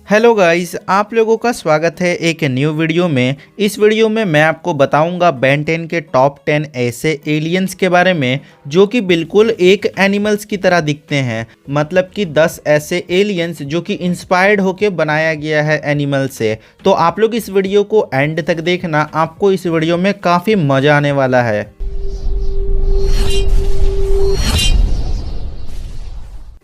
Hello guys, आप लोगों का स्वागत है एक न्यू वीडियो में। इस वीडियो में मैं आपको बताऊंगा बेन 10 के टॉप 10 ऐसे एलियंस के बारे में जो कि बिल्कुल एक एनिमल्स की तरह दिखते हैं। मतलब कि 10 ऐसे एलियंस जो कि इंस्पायर्ड होके बनाया गया है एनिमल से। तो आप लोग इस वीडियो को एंड तक देखना, आपको इस वीडियो में काफ़ी मज़ा आने वाला है।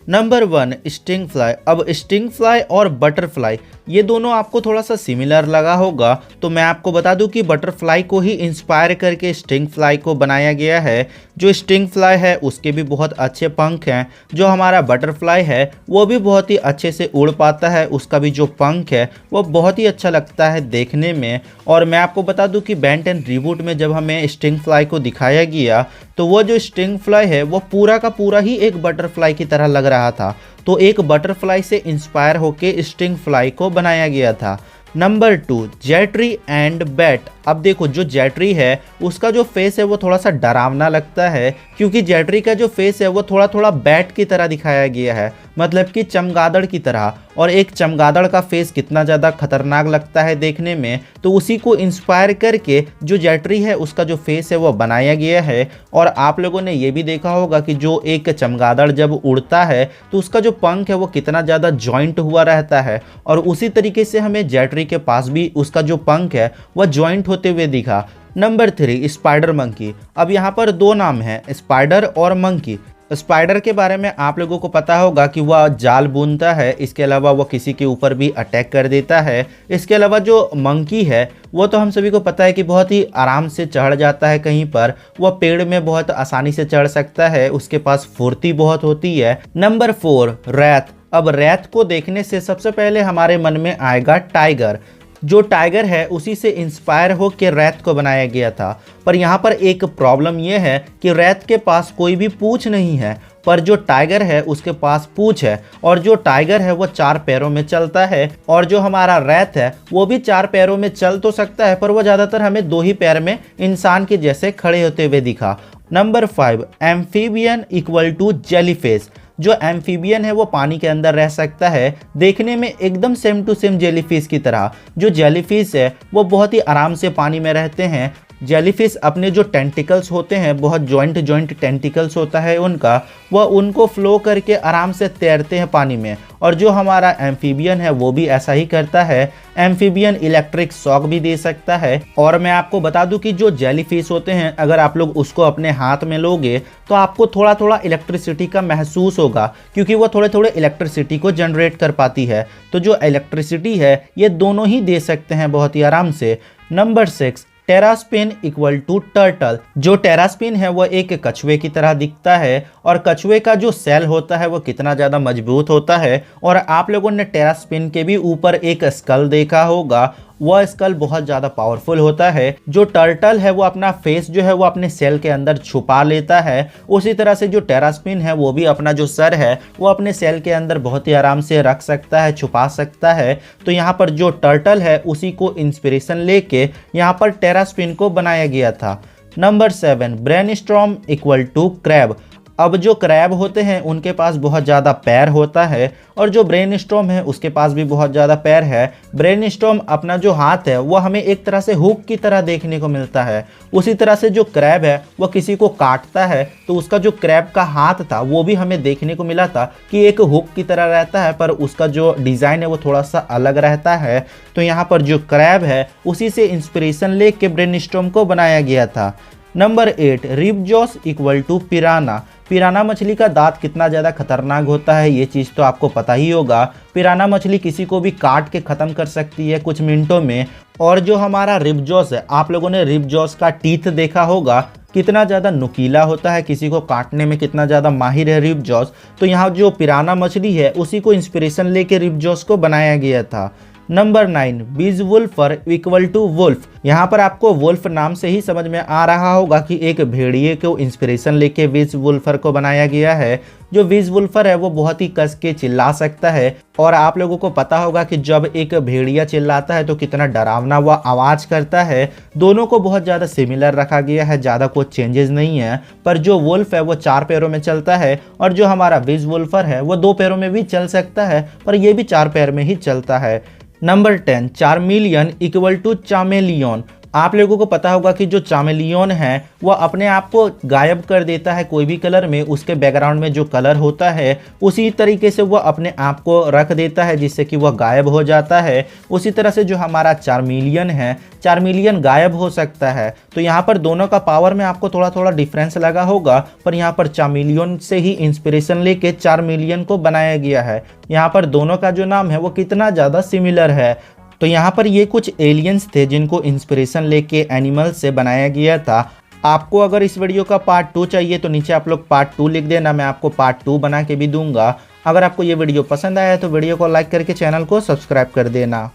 Number 1, sting fly. अब स्टिंग फ्लाई और बटरफ्लाई ये दोनों आपको थोड़ा सा सिमिलर लगा होगा, तो मैं आपको बता दूं कि बटरफ्लाई को ही इंस्पायर करके स्टिंग फ्लाई को बनाया गया है। जो स्टिंग फ्लाई है उसके भी बहुत अच्छे पंख हैं। जो हमारा बटरफ्लाई है वो भी बहुत ही अच्छे से उड़ पाता है, उसका भी जो पंख है वो बहुत ही अच्छा लगता है देखने में। और मैं आपको बता दूं कि बेन 10 रिबूट में जब हमें स्टिंग फ्लाई को दिखाया गया तो वो जो स्टिंग फ्लाई है वो पूरा का पूरा ही एक बटरफ्लाई की तरह लग रहा था। तो एक बटरफ्लाई से इंस्पायर होके स्टिंग फ्लाई को बनाया गया था। नंबर 2, जेट्री एंड बैट। अब देखो, जो जेट्री है उसका जो फेस है वो थोड़ा सा डरावना लगता है, क्योंकि जेट्री का जो फेस है वो थोड़ा थोड़ा बैट की तरह दिखाया गया है, मतलब कि चमगादड़ की तरह। और एक चमगादड़ का फेस कितना ज़्यादा खतरनाक लगता है देखने में, तो उसी को इंस्पायर करके जो जेट्री है उसका जो फेस है वो बनाया गया है। और आप लोगों ने ये भी देखा होगा कि जो एक चमगादड़ जब उड़ता है तो उसका जो पंख है वो कितना ज़्यादा जॉइंट हुआ रहता है, और उसी तरीके से हमें जेट्री के पास भी उसका जो पंख है वह जॉइंट होते हुए दिखा। Number 3, spider monkey. अब यहाँ पर दो नाम हैं, स्पाइडर और मंकी। स्पाइडर के बारे में आप लोगों को पता होगा कि वह जाल बुनता है, इसके अलावा वह किसी के ऊपर भी अटैक कर देता है। इसके अलावा जो मंकी है वो तो हम सभी को पता है कि बहुत ही आराम से चढ़ जाता है कहीं पर, वह पेड़ में बहुत आसानी से चढ़ सकता है, उसके पास फुर्ती बहुत होती है। नंबर 4, रैत। अब रैत को देखने से सबसे पहले हमारे मन में आएगा टाइगर। जो टाइगर है उसी से इंस्पायर हो के रैत को बनाया गया था। पर यहाँ पर एक प्रॉब्लम यह है कि रैत के पास कोई भी पूंछ नहीं है, पर जो टाइगर है उसके पास पूंछ है। और जो टाइगर है वो 4 पैरों में चलता है, और जो हमारा रैत है वो भी 4 पैरों में चल तो सकता है, पर वो ज़्यादातर हमें 2 ही पैर में इंसान के जैसे खड़े होते हुए दिखा। Number 5, amphibian equal to jellyfish. जो एम्फीबियन है वो पानी के अंदर रह सकता है, देखने में एकदम सेम टू सेम जेलीफिश की तरह। जो जेलीफिश है वो बहुत ही आराम से पानी में रहते हैं। जेलीफिश अपने जो टेंटिकल्स होते हैं, बहुत जॉइंट टेंटिकल्स होता है उनका, वह उनको फ्लो करके आराम से तैरते हैं पानी में। और जो हमारा एम्फीबियन है वो भी ऐसा ही करता है। एम्फीबियन इलेक्ट्रिक शॉक भी दे सकता है। और मैं आपको बता दूं कि जो जेलीफिश होते हैं, अगर आप लोग उसको अपने हाथ में लोगे तो आपको थोड़ा थोड़ा इलेक्ट्रिसिटी का महसूस होगा, क्योंकि वो थोड़े थोड़े इलेक्ट्रिसिटी को जनरेट कर पाती है। तो जो इलेक्ट्रिसिटी है ये दोनों ही दे सकते हैं बहुत ही आराम से। Number 6, terrapin equal to turtle. जो टेरास्पिन है वो एक कछुए की तरह दिखता है, और कछुए का जो सेल होता है वो कितना ज़्यादा मजबूत होता है। और आप लोगों ने टेरास्पिन के भी ऊपर एक स्कल देखा होगा, वह स्कल बहुत ज़्यादा पावरफुल होता है। जो टर्टल है वो अपना फेस जो है वो अपने सेल के अंदर छुपा लेता है, उसी तरह से जो टेरास्पिन है वो भी अपना जो सर है वो अपने सेल के अंदर बहुत ही आराम से रख सकता है, छुपा सकता है। तो यहाँ पर जो टर्टल है उसी को इंस्पिरेशन लेके यहाँ पर टेरास्पिन को बनाया गया था। Number 7, brainstorm equal to crab. अब जो क्रैब होते हैं उनके पास बहुत ज़्यादा पैर होता है, और जो ब्रेनस्टॉर्म है उसके पास भी बहुत ज़्यादा पैर है। ब्रेनस्टॉर्म अपना जो हाथ है वो हमें एक तरह से हुक की तरह देखने को मिलता है। उसी तरह से जो क्रैब है वो किसी को काटता है तो उसका जो क्रैब का हाथ था वो भी हमें देखने को मिला था कि एक हुक की तरह रहता है, पर उसका जो डिज़ाइन है वो थोड़ा सा अलग रहता है। तो यहाँ पर जो क्रैब है उसी से इंस्पिरेशन लेके ब्रेनस्टॉर्म को बनाया गया था। नंबर 8, रिबजॉस इक्वल टू पिराना। पिराना मछली का दांत कितना ज़्यादा खतरनाक होता है ये चीज़ तो आपको पता ही होगा। पिराना मछली किसी को भी काट के ख़त्म कर सकती है कुछ मिनटों में। और जो हमारा रिबजॉस है, आप लोगों ने रिबजॉस का टीथ देखा होगा, कितना ज़्यादा नुकीला होता है, किसी को काटने में कितना ज़्यादा माहिर है रिबजॉस। तो यहाँ जो पिराना मछली है उसी को इंस्पिरेशन लेके रिबजॉस को बनाया गया था। नंबर 9 बीज वुल्फर इक्वल टू वुल्फ। यहाँ पर आपको वुल्फ नाम से ही समझ में आ रहा होगा कि एक भेड़िए को इंस्पिरेशन लेके बीज वुल्फर को बनाया गया है। जो बीज वुल्फर है वो बहुत ही कस के चिल्ला सकता है और आप लोगों को पता होगा कि जब एक भेड़िया चिल्लाता है तो कितना डरावना वह आवाज़ करता है। दोनों को बहुत ज़्यादा सिमिलर रखा गया है, ज़्यादा कुछ चेंजेस नहीं है। पर जो वुल्फ है वो 4 पैरों में चलता है और जो हमारा बीज वुल्फर है वो 2 पैरों में भी चल सकता है, पर ये भी 4 पैर में ही चलता है। Number 10 Charmeleon equal to chameleon. आप लोगों को पता होगा कि जो चामेलियन है वह अपने आप को गायब कर देता है कोई भी कलर में, उसके बैकग्राउंड में जो कलर होता है उसी तरीके से वह अपने आप को रख देता है जिससे कि वह गायब हो जाता है। उसी तरह से जो हमारा चार्मिलियन है, चार्मिलियन गायब हो सकता है। तो यहाँ पर दोनों का पावर में आपको थोड़ा थोड़ा डिफरेंस लगा होगा, पर यहाँ पर चार्मिलियन से ही इंस्पिरेशन लेके चार्मिलियन को बनाया गया है। यहाँ पर दोनों का जो नाम है वो कितना ज़्यादा सिमिलर है। तो यहाँ पर ये कुछ एलियंस थे जिनको इंस्पिरेशन लेके एनिमल से बनाया गया था। आपको अगर इस वीडियो का पार्ट 2 चाहिए तो नीचे आप लोग पार्ट 2 लिख देना, मैं आपको पार्ट 2 बना के भी दूंगा। अगर आपको ये वीडियो पसंद आया तो वीडियो को लाइक करके चैनल को सब्सक्राइब कर देना।